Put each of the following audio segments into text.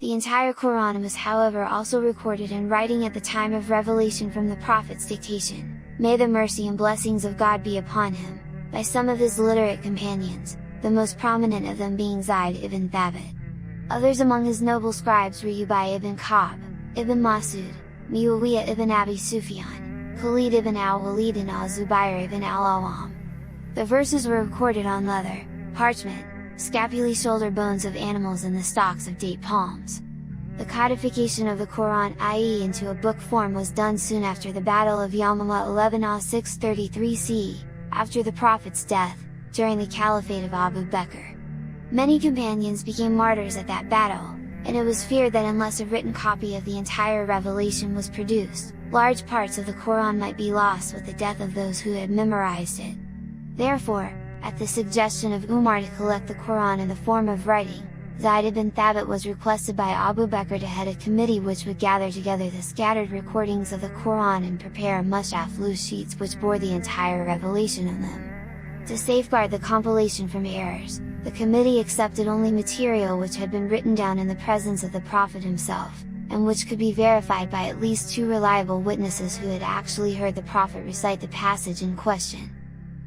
The entire Quran was however also recorded in writing at the time of revelation from the Prophet's dictation, may the mercy and blessings of God be upon him, by some of his literate companions, the most prominent of them being Zayd ibn Thabit. Others among his noble scribes were Ubay ibn Ka'b, Ibn Masud, Muawiyah ibn Abi Sufyan, Khalid ibn al-Walid and al-Zubayr ibn al-Awwam. The verses were recorded on leather, parchment, scapulae shoulder bones of animals and the stalks of date palms. The codification of the Quran i.e. into a book form was done soon after the Battle of Yamama 11 CE, after the Prophet's death, during the Caliphate of Abu Bakr. Many companions became martyrs at that battle, and it was feared that unless a written copy of the entire revelation was produced, large parts of the Quran might be lost with the death of those who had memorized it. Therefore, at the suggestion of Umar to collect the Quran in the form of writing, Zayd ibn Thabit was requested by Abu Bakr to head a committee which would gather together the scattered recordings of the Quran and prepare mushaf loose sheets which bore the entire revelation on them. To safeguard the compilation from errors, the committee accepted only material which had been written down in the presence of the Prophet himself, and which could be verified by at least 2 reliable witnesses who had actually heard the Prophet recite the passage in question.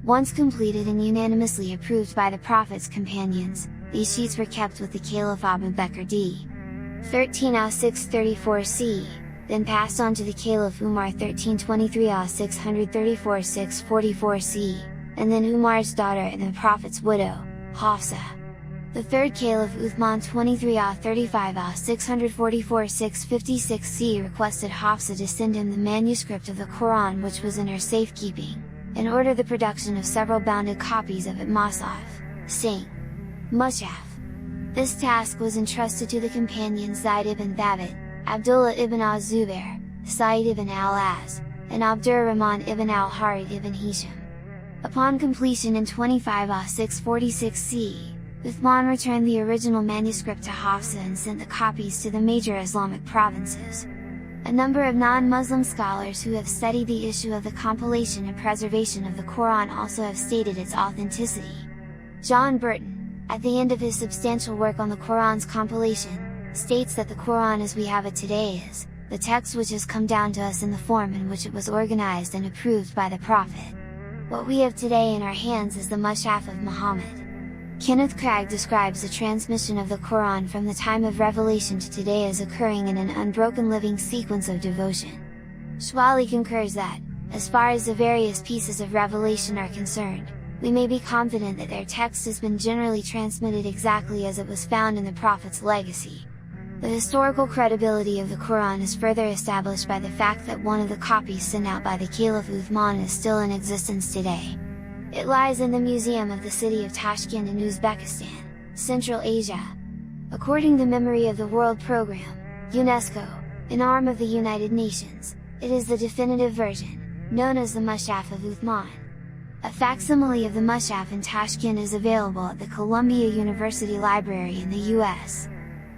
Once completed and unanimously approved by the Prophet's companions, these sheets were kept with the Caliph Abu Bakr d. 13 CE, then passed on to the Caliph Umar 1323 634 CE, and then Umar's daughter and the Prophet's widow, Hafsa. The third Caliph Uthman 23 644 656 CE requested Hafsa to send him the manuscript of the Quran which was in her safekeeping, and ordered the production of several bounded copies of it Masaf, Sing. Mushaf. This task was entrusted to the companions Zayd ibn Thabit, Abdullah ibn al-Zubair, Sa'id ibn al-Az, and Abdur Rahman ibn al-Harith ibn Hisham. Upon completion in 646 CE, Uthman returned the original manuscript to Hafsa and sent the copies to the major Islamic provinces. A number of non-Muslim scholars who have studied the issue of the compilation and preservation of the Quran also have stated its authenticity. John Burton, at the end of his substantial work on the Quran's compilation, states that the Quran as we have it today is the text which has come down to us in the form in which it was organized and approved by the Prophet. What we have today in our hands is the Mushaf of Muhammad. Kenneth Cragg describes the transmission of the Quran from the time of revelation to today as occurring in an unbroken living sequence of devotion. Schwally concurs that, as far as the various pieces of revelation are concerned, we may be confident that their text has been generally transmitted exactly as it was found in the Prophet's legacy. The historical credibility of the Quran is further established by the fact that one of the copies sent out by the Caliph Uthman is still in existence today. It lies in the museum of the city of Tashkent in Uzbekistan, Central Asia. According to Memory of the World Program, UNESCO, an arm of the United Nations, it is the definitive version, known as the Mushaf of Uthman. A facsimile of the Mushaf in Tashkent is available at the Columbia University Library in the US.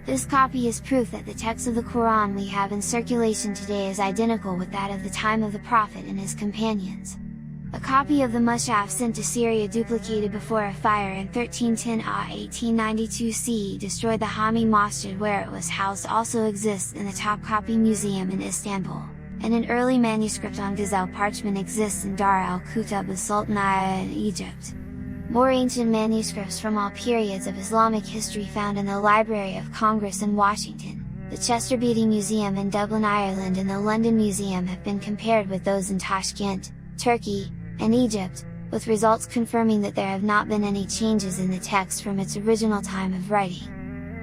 This copy is proof that the text of the Quran we have in circulation today is identical with that of the time of the Prophet and his companions. A copy of the Mushaf sent to Syria duplicated before a fire in 1310–1892 CE destroyed the Hami Masjid where it was housed also exists in the Topkapi Museum in Istanbul, and an early manuscript on gazelle parchment exists in Dar al-Kutub al-Sultaniyya in Egypt. More ancient manuscripts from all periods of Islamic history found in the Library of Congress in Washington, the Chester Beatty Museum in Dublin, Ireland and the London Museum have been compared with those in Tashkent, Turkey, and Egypt, with results confirming that there have not been any changes in the text from its original time of writing.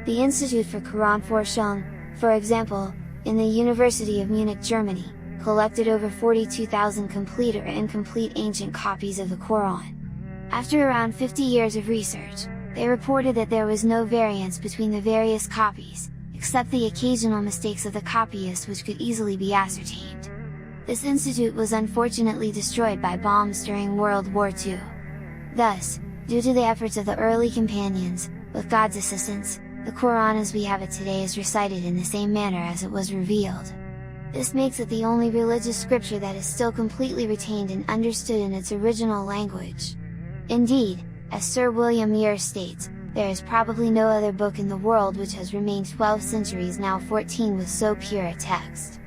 The Institute for Quran Forschung, for example, in the University of Munich, Germany, collected over 42,000 complete or incomplete ancient copies of the Quran. After around 50 years of research, they reported that there was no variance between the various copies, except the occasional mistakes of the copyist which could easily be ascertained. This institute was unfortunately destroyed by bombs during World War II. Thus, due to the efforts of the early companions, with God's assistance, the Quran as we have it today is recited in the same manner as it was revealed. This makes it the only religious scripture that is still completely retained and understood in its original language. Indeed, as Sir William Muir states, There is probably no other book in the world which has remained 12 centuries now 14 with so pure a text.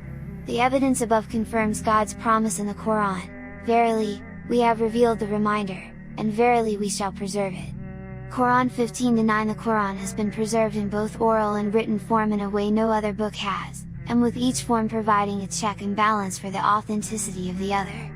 The evidence above confirms God's promise in the Quran, "Verily, we have revealed the reminder, and verily we shall preserve it." Quran 15:9. The Quran has been preserved in both oral and written form in a way no other book has, and with each form providing a check and balance for the authenticity of the other.